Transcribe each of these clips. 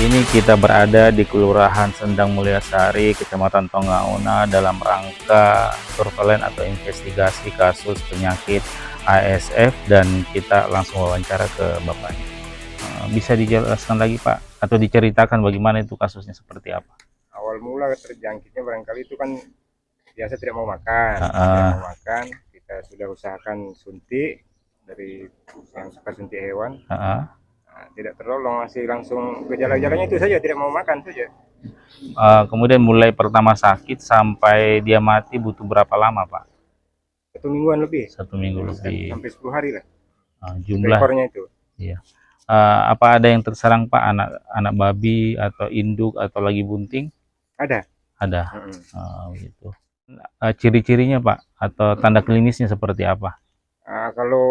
ini kita berada di Kelurahan Sendang Mulyasari, Kecamatan Tongauna dalam rangka surveillance atau investigasi kasus penyakit ASF, dan kita langsung wawancara ke Bapaknya. Bisa dijelaskan lagi Pak, atau diceritakan bagaimana itu kasusnya seperti apa? Awal mula terjangkitnya barangkali itu kan biasa tidak mau makan, kita sudah usahakan suntik dari yang suka suntik hewan. Tidak tertolong, masih langsung gejala-gejalanya itu saja, tidak mau makan saja. Kemudian mulai pertama sakit sampai dia mati butuh berapa lama Pak? 1 mingguan lebih. 1 minggu lebih. Sampai 10 hari lah. Jumlah ekornya itu. Iya. Apa ada yang terserang Pak, anak babi atau induk atau lagi bunting? Ada. Gitu. Ciri-cirinya Pak atau tanda klinisnya seperti apa? Kalau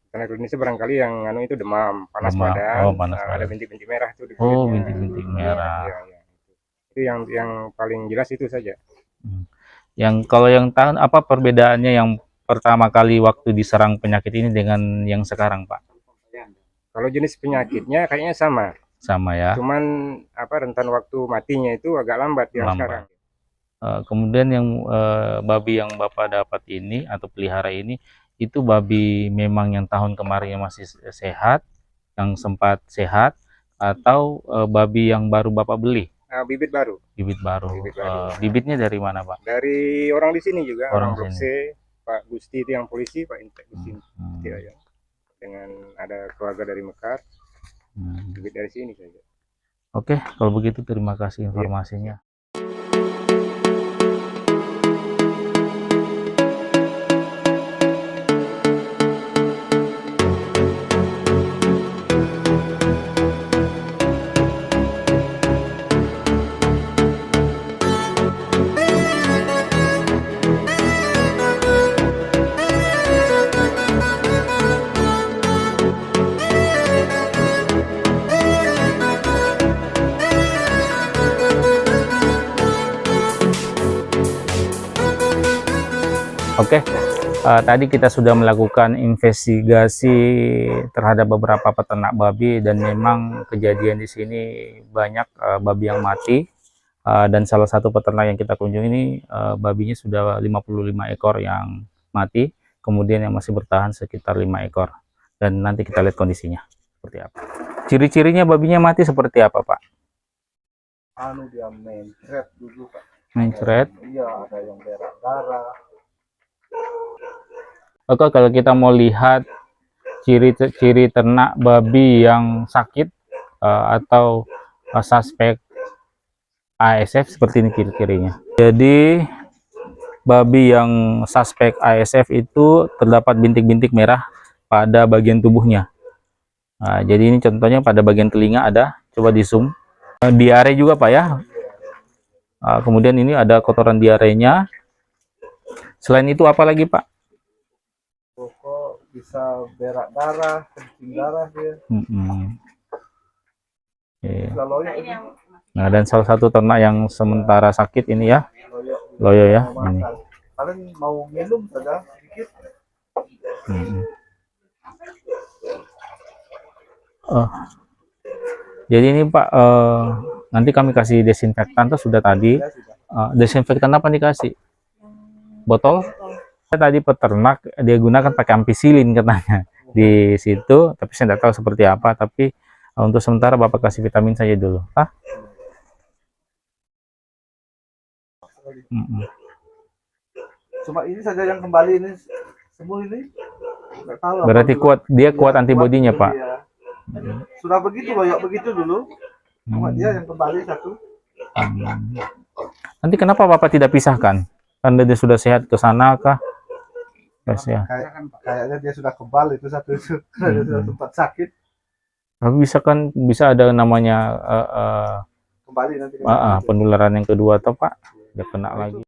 tanda klinisnya barangkali yang itu demam, panas badan, ada bintik-bintik merah itu. Bintik-bintik merah. Ya. Itu yang paling jelas itu saja. Kalau yang tahu apa perbedaannya yang pertama kali waktu diserang penyakit ini dengan yang sekarang Pak? Kalau jenis penyakitnya kayaknya sama ya. Cuman rentan waktu matinya itu agak lambat yang sekarang. Kemudian yang babi yang Bapak dapat ini atau pelihara ini, itu babi memang yang tahun kemarin masih sehat, yang sempat sehat, atau babi yang baru Bapak beli? Bibit baru. Bibitnya dari mana Pak? Dari orang di sini juga, orang Blok sini. C, Pak Gusti itu yang polisi, Pak Intek Gusti. Dengan ada keluarga dari Mekar, bibit dari sini saja. Oke, kalau begitu terima kasih informasinya. Oke, tadi kita sudah melakukan investigasi terhadap beberapa peternak babi, dan memang kejadian di sini banyak babi yang mati, dan salah satu peternak yang kita kunjungi ini babinya sudah 55 ekor yang mati, kemudian yang masih bertahan sekitar 5 ekor, dan nanti kita lihat kondisinya seperti apa. Ciri-cirinya babinya mati seperti apa Pak? Dia mencret dulu Pak. Mencret? Iya, ada yang darah. Oke, kalau kita mau lihat ciri-ciri ternak babi yang sakit atau suspek ASF, seperti ini ciri-cirinya. Jadi babi yang suspek ASF itu terdapat bintik-bintik merah pada bagian tubuhnya. Jadi ini contohnya pada bagian telinga ada, coba di zoom. Diare juga Pak ya. Kemudian ini ada kotoran diarenya. Selain itu apa lagi Pak? Pokok bisa berak darah, kencing darah dia. Nah, dan salah satu ternak yang sementara sakit ini ya, loyo ya. Ini. Kalian mau minum saja sedikit. Jadi ini Pak, nanti kami kasih desinfektan tuh sudah tadi. Desinfektan apa dikasih? Botol? Tadi peternak dia gunakan pakai ampicillin katanya di situ, tapi saya tidak tahu seperti apa. Tapi untuk sementara Bapak kasih vitamin saja dulu. Cuma ini saja yang kembali, ini semua ini nggak tahu. Berarti dia kuat antibodinya Pak. Sudah begitu loh, begitu dulu. Cuma dia yang kembali satu. Nanti kenapa Bapak tidak pisahkan? Karena dia sudah sehat ke sana kah? Kayaknya dia sudah kebal itu satu itu, karena dia sudah tempat sakit. Tapi bisa ada namanya kembali nanti. Penularan yang kedua atau Pak, dia kena lagi.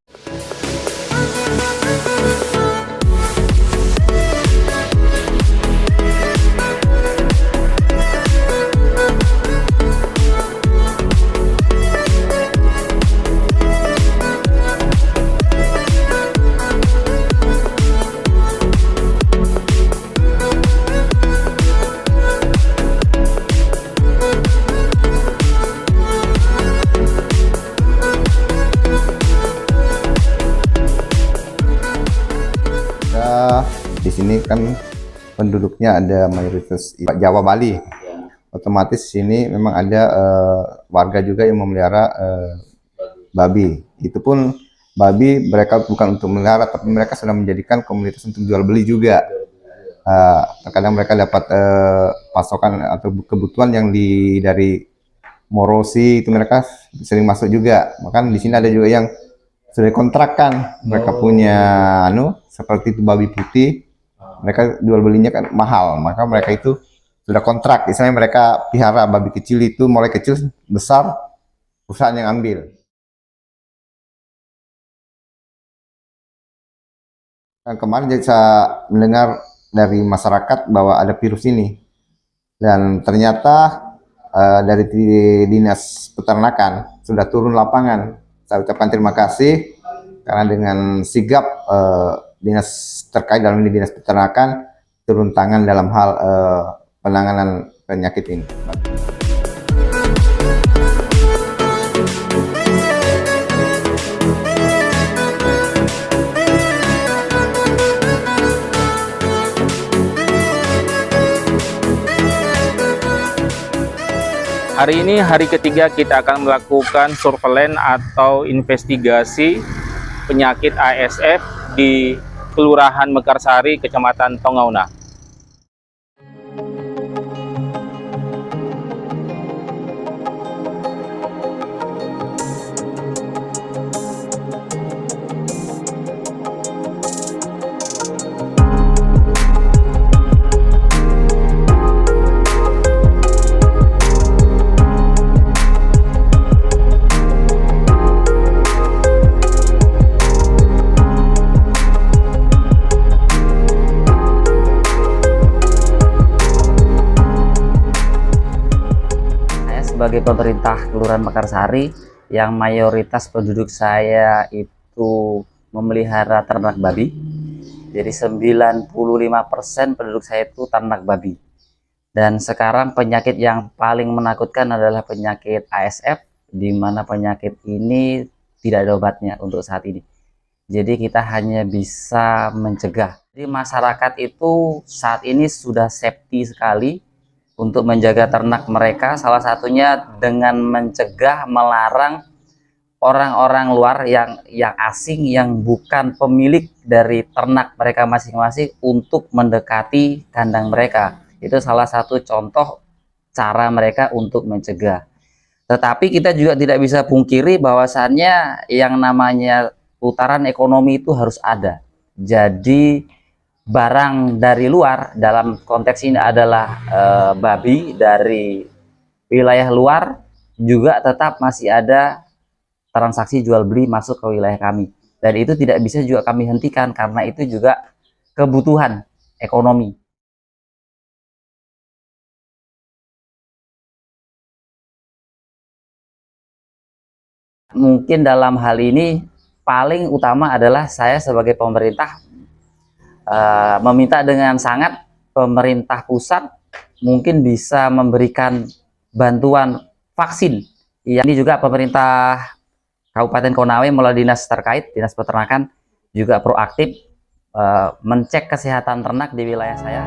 sini kan penduduknya ada mayoritas Jawa Bali. Otomatis sini memang ada warga juga yang memelihara babi. Itu pun babi mereka bukan untuk memelihara, tapi mereka sudah menjadikan komunitas untuk jual beli juga. Terkadang mereka dapat pasokan atau kebutuhan yang dari Morosi, itu mereka sering masuk juga. Bahkan di sini ada juga yang sudah kontrakkan, mereka punya seperti itu babi putih, mereka jual belinya kan mahal, maka mereka itu sudah kontrak. Misalnya mereka pelihara babi kecil itu mulai kecil besar, perusahaan yang ambil. Dan kemarin saya mendengar dari masyarakat bahwa ada virus ini, dan ternyata dari Dinas Peternakan sudah turun lapangan. Saya ucapkan terima kasih karena dengan sigap dinas terkait, dalam ini Dinas Peternakan, turun tangan dalam hal penanganan penyakit ini. Hari ini hari ketiga kita akan melakukan surveillance atau investigasi penyakit ASF di Kelurahan Mekarsari, Kecamatan Tongauna. Sebagai pemerintah Kelurahan Mekarsari yang mayoritas penduduk saya itu memelihara ternak babi. Jadi 95% penduduk saya itu ternak babi. Dan sekarang penyakit yang paling menakutkan adalah penyakit ASF, di mana penyakit ini tidak ada obatnya untuk saat ini. Jadi kita hanya bisa mencegah. Jadi masyarakat itu saat ini sudah safety sekali untuk menjaga ternak mereka, salah satunya dengan mencegah, melarang orang-orang luar yang asing, yang bukan pemilik dari ternak mereka masing-masing untuk mendekati kandang mereka. Itu salah satu contoh cara mereka untuk mencegah. Tetapi kita juga tidak bisa pungkiri bahwasannya yang namanya putaran ekonomi itu harus ada. Jadi barang dari luar, dalam konteks ini adalah babi dari wilayah luar, juga tetap masih ada transaksi jual beli masuk ke wilayah kami, dan itu tidak bisa juga kami hentikan karena itu juga kebutuhan ekonomi. Mungkin dalam hal ini paling utama adalah saya sebagai pemerintah meminta dengan sangat pemerintah pusat mungkin bisa memberikan bantuan vaksin. Ini juga pemerintah Kabupaten Konawe melalui dinas terkait, Dinas Peternakan, juga proaktif mencek kesehatan ternak di wilayah saya.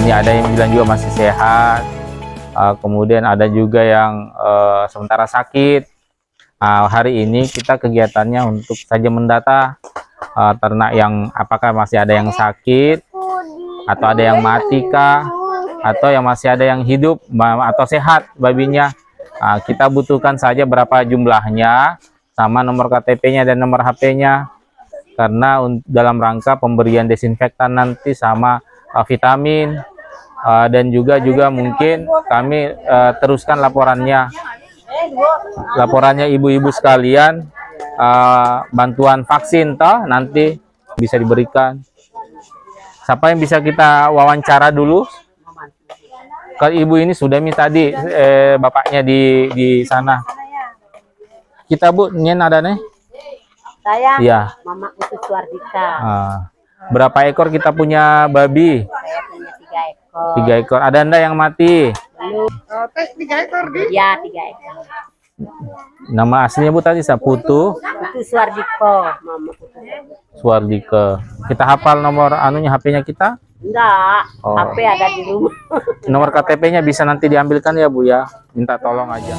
ini ada yang bilang juga masih sehat. Kemudian ada juga yang sementara sakit. Hari ini kita kegiatannya untuk saja mendata ternak yang apakah masih ada yang sakit, atau ada yang mati kah, atau yang masih ada yang hidup atau sehat babinya. Kita butuhkan saja berapa jumlahnya, sama nomor KTP-nya dan nomor HP-nya, karena dalam rangka pemberian desinfektan nanti sama vitamin. Dan juga mungkin kami teruskan laporannya ibu-ibu sekalian, bantuan vaksin toh nanti bisa diberikan. Siapa yang bisa kita wawancara dulu? Kalau ibu ini sudah minta tadi bapaknya di sana. Kita Bu, nyen ada nih? Saya Ya. Mama Utus Suardika. Berapa ekor kita punya babi? Saya punya 3 ekor. 3 ekor. Ada Anda yang mati? Belum. Tes 3 ekor di. Ya, 3 ekor. Nama aslinya Bu tadi Putu Utus Suardika, Mama Utus. Suardika. Kita hafal nomor anunya, HP-nya kita? Enggak, Oh. HP ada di rumah. Nomor KTP-nya bisa nanti diambilkan ya Bu ya. Minta tolong aja.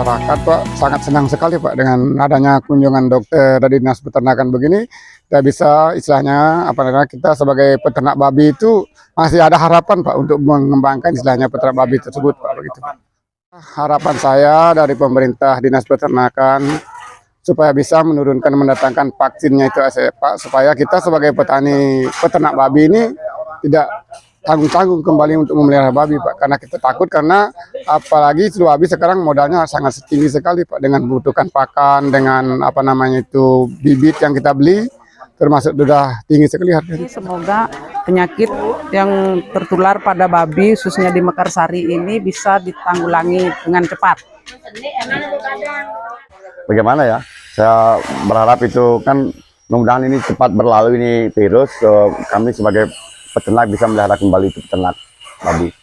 masyarakat Pak sangat senang sekali Pak dengan adanya kunjungan dokter dari Dinas Peternakan begini. Kita bisa istilahnya apa namanya, kita sebagai peternak babi itu masih ada harapan Pak untuk mengembangkan istilahnya peternak babi tersebut Pak, begitu Pak. Harapan saya dari pemerintah Dinas Peternakan supaya bisa menurunkan, mendatangkan vaksinnya itu Pak, supaya kita sebagai petani peternak babi ini tidak tanggung-tanggung kembali untuk memelihara babi Pak, karena kita takut, karena apalagi seluruh babi sekarang modalnya sangat tinggi sekali Pak, dengan membutuhkan pakan, dengan apa namanya itu bibit yang kita beli termasuk sudah tinggi sekali harganya. Semoga penyakit yang tertular pada babi khususnya di Mekarsari ini bisa ditanggulangi dengan cepat. Bagaimana ya? Saya berharap itu kan mudah-mudahan ini cepat berlalu ini virus, kami sebagai peternak bisa melihara kembali peternak babi.